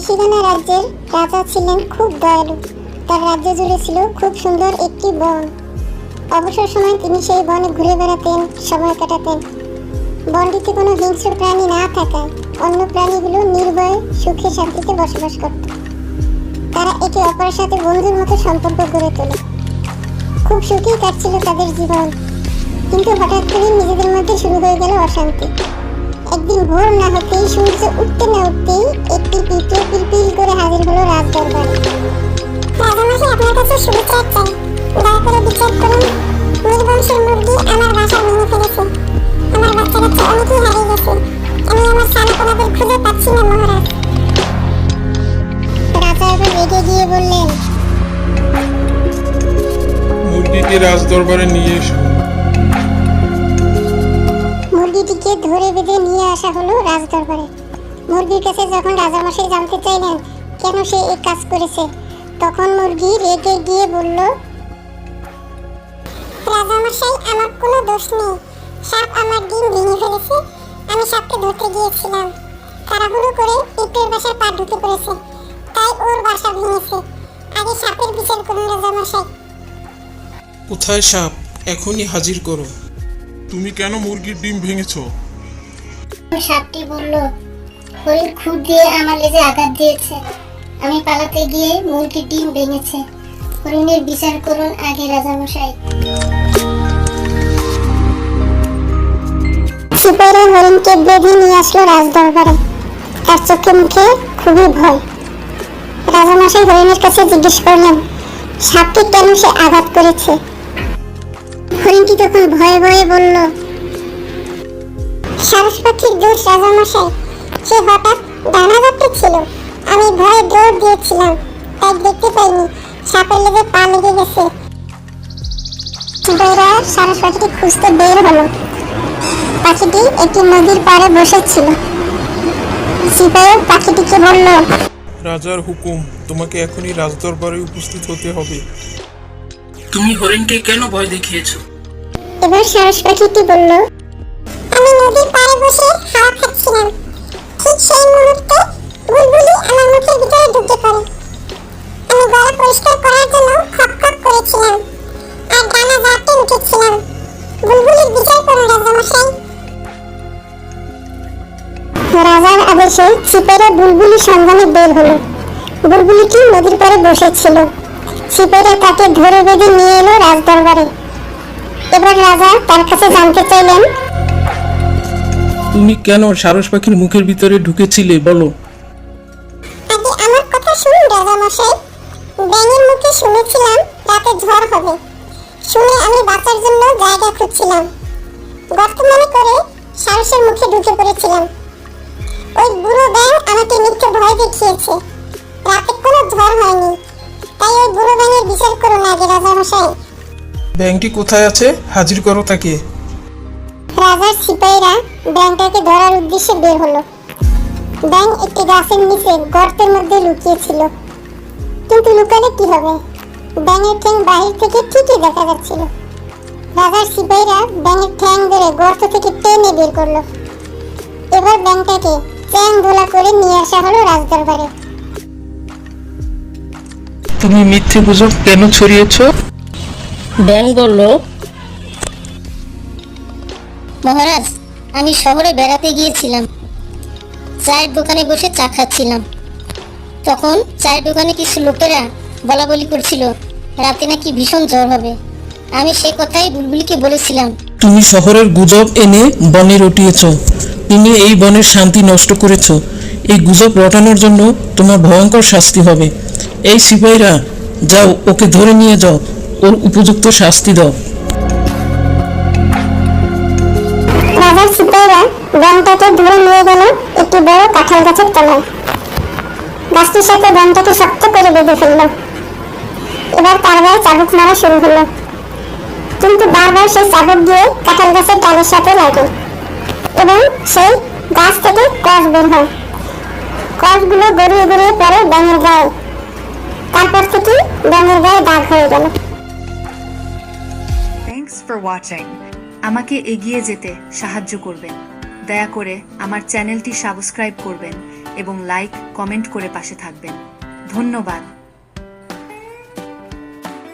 নিশিগানা রাজ্যের রাজা ছিলেন খুব দয়ালু। তার রাজ্য জুড়ে ছিল খুব সুন্দর একটি বন। অবসর সময় তিনি সেই বনে ঘুরে বেড়াতেন, সময় কাটাতেন। বনটিতে কোনো হিংস্র প্রাণী না থাকায় অন্য প্রাণীগুলো নির্ভয়ে সুখে শান্তিতে বসবাস করত। তারা একে অপরের সাথে বন্ধুর মতো সম্পর্ক গড়ে তোলে। খুব সুখেই কাটছিল তাদের জীবন। কিন্তু হঠাৎ করে নিজেদের মধ্যে শুরু হয়ে গেল অশান্তি। একদিন ভোর না হতেই, সূর্য উঠতে না উঠতেই একটি পিঁপড়ে পিলপিল করে হাজির হলো রাজদরবারে। রাজামশাই, আপনার কাছে শুভেচ্ছা চাই। দয়া করে বিচার করুন। নির্বংশের মুরগি আমার বাসা ভেঙে ফেলেছে। আমার বাচ্চা কাচ্চা অনেকেই হারিয়ে গেছে। আমি আমার ছানাপোনাদের খুঁজে পাচ্ছি না মহারাজ। রাজা এবার রেগে গিয়ে বললেন, মুরগিকে রাজদরবারে নিয়ে এসো। মুরগিটিকে ধরে বেঁধে নিয়ে আসা হলো রাজদরবারে। মুরগির কাছে যখন রাজামশাই জানতে চাইলেন কেন সে এই কাজ করেছে, তখন মুরগি রেগে গিয়ে বলল, রাজামশাই, আমার কোনো দোষ নেই। সাপ আমার ডিম ভেঙে ফেলেছে। আমি সাপকে ধরতে গিয়েছিলাম। তাড়াহুড়ো করে পিঁপড়ের বাসায় পা ঢুকে পড়েছে, তাই ওর বাসা ভেঙেছে। আগে সাপের বিচার করুন রাজামশাই। কোথায় সাপ? এখনই হাজির করো। তুমি কেন মুরগির ডিম ভেঙেছো? সাপটি বলল, হরিণ খুব দিয়ে আমার লেজে আঘাত দিয়েছে। আমি পালাতে গিয়ে মুরগির ডিম ভেঙেছে। হরিণের বিচার করুন আগে রাজামশাই। সিপাহীরা হরিণকে বেঁধে নিয়ে আসলো রাজদরবারে। তার চোখে মুখে খুবই ভয়। রাজামশাই হরিণের কাছে জিজ্ঞেস করলেন, সাপটি কেন সে আঘাত করেছে? হরিণটি তখন ভয়ে ভয়ে বলল, সারস পাখির দোষ রাজামশাই। সে হঠাৎ ডানা ছিল। আমি ভয়ে দৌড় দিয়েছিলাম, তাই দেখতে পাইনি সাপের লেগে পা লেগে গেছে। সিপাহীরা সারস পাখিটি খুঁজতে বের হলো। পাখিটি একটি নদীর পাড়ে বসেছিল। সিপাহী পাখিটিকে বলল, রাজার হুকুম, তোমাকে এখনই রাজদরবারে উপস্থিত হতে হবে। তুমি হরিণকে কেন ভয় দেখিয়েছো? এবার সারস পাখিটি বলল, আমি নদীর পাড়ে বসে হাওয়া খাচ্ছিলাম। ঠিক সেই মুহূর্তে বুলবুলি আমার মুখের ভিতরে ঢুকে পড়ে। আমি গলা পরিষ্কার করার জন্য খক খক করেছিলাম আর ডানা ঝাড়তে উঠেছিলাম। বুলবুলির বিচার করুন রাজামশাই। রাজার আদেশে সিপাহীরা বুলবুলির সন্ধানে বের হলো। বুলবুলিটি নদীর পাড়ে বসেছিল। সিপাহীরা তাকে ধরে বেঁধে নিয়ে এলো রাজদরবারে। এবার রাজা তার কাছে জানতে চাইলেন, তুমি কেন সারস পাখির মুখের ভিতরে ঢুকেছিলে বলো। আগে আমার কথা শুনুন রাজামশাই। ব্যাঙের মুখে শুনেছিলাম রাতে ঝড় হবে। শুনে আমি বাঁচার জন্য জায়গা খুঁজছিলাম। গর্ত মনে করে সারসের মুখে ঢুকে পড়েছিলাম। ওই বুড়ো ব্যাঙ আমাকে মিথ্যে ভয় দেখিয়েছে। রাতে কোনো ঝড় হয়নি, তাই ওই বুড়ো ব্যাঙের বিচার করুন আগে রাজামশাই। ব্যাংকটি কোথায় আছে? হাজির করো তাকে। রাজার সিপাহীরা ব্যাঙটাকে ধরার উদ্দেশ্যে বের হলো। ব্যাঙ একটি গাছের নিচে গর্তের মধ্যে লুকিয়েছিল। কিন্তু লুকালে কি হবে? ব্যাঙের ঠ্যাং বাহির থেকে ঠিকই দেখা যাচ্ছিল। রাজার সিপাহীরা ব্যাঙের ঠ্যাং ধরে গর্ত থেকে টেনে বের করলো। এবার ব্যাঙটাকে চ্যাং ধোলা করে নিয়ে আসা হলো রাজদরবারে। তুমি মিথ্যে গুজব কেন ছড়িয়েছো? ব্যাঙ বলল, মহারাজ, আমি শহরে বেড়াতে গিয়েছিলাম। চায়ের দোকানে বসে চা খাচ্ছিলাম। তখন চায়ের দোকানে কিছু লোকেরা বলা বলি করছিল রাতে নাকি ভীষণ জ্বর হবে। আমি সে কথাই বুলবুলিকে বলেছিলাম। তুমি শহরের গুজব এনে বনে রটিয়েছ। তুমি এই বনের শান্তি নষ্ট করেছ। এই গুজব রটানোর জন্য তোমার ভয়ঙ্কর শাস্তি হবে। এই সিপাহীরা, যাও ওকে ধরে নিয়ে যাও, ওর উপযুক্ত শাস্তি দাও। রাজার সিপাহীরা ব্যাঙটাকে ধরে নিয়ে গেল একটি বড় কাঁঠাল গাছের তলায়। গাছটির সাথে ব্যাঙটাকে শক্ত করে বেঁধে ফেলল। এবার তার গায়ে চাবুক মারা শুরু হলো। কিন্তু বারবার সেই চাবুক গিয়ে কাঁঠাল গাছের ডালের সাথে লাগে এবং সেই গাছ থেকে কষ বের হয়। কষগুলো গড়িয়ে গড়িয়ে পড়ে ব্যাঙের গায়ে। তারপর থেকে ব্যাঙের গায়ে দাগ হয়ে গেল। Thanks for watching. আমাকে এগিয়ে যেতে সাহায্য করবেন। দয়া করে আমার চ্যানেলটি সাবস্ক্রাইব করবেন এবং লাইক কমেন্ট করে পাশে থাকবেন। ধন্যবাদ।